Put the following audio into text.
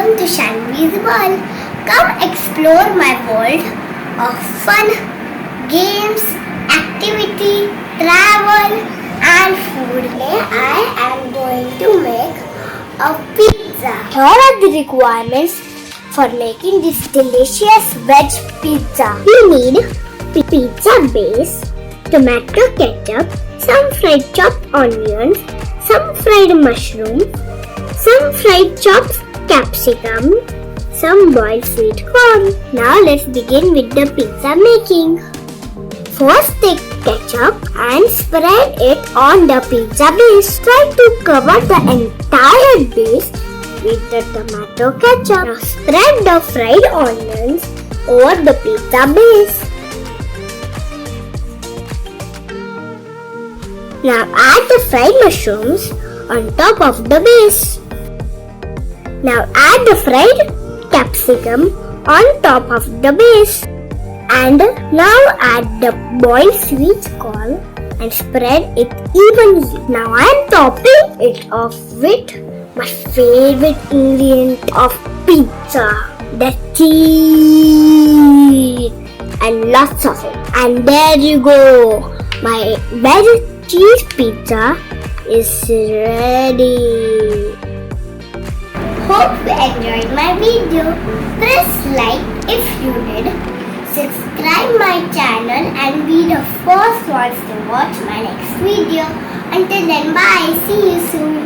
welcome to Shanvi's world. Come explore my world of fun, games, activity, travel and food. Today I am going to make a pizza. Here are the requirements for making this delicious veg pizza. You need pizza base, tomato ketchup, some fried chopped onions, some fried mushrooms, some fried chopped capsicum, some boiled sweet corn. Now let's begin with the pizza making. First take ketchup and spread it on the pizza base. Try to cover the entire base with the tomato ketchup. Now spread the fried onions over the pizza base. Now add the fried mushrooms on top of the base. Now add the fried capsicum on top of the base. And now add the boiled sweet corn and spread it evenly. Now I am topping it off with my favorite ingredient of pizza, the cheese, and lots of it. And there you go, my veg cheese pizza is ready. Hope you enjoyed my video. Press like if you did. Subscribe my channel and be the first ones to watch my next video. Until then, bye. See you soon.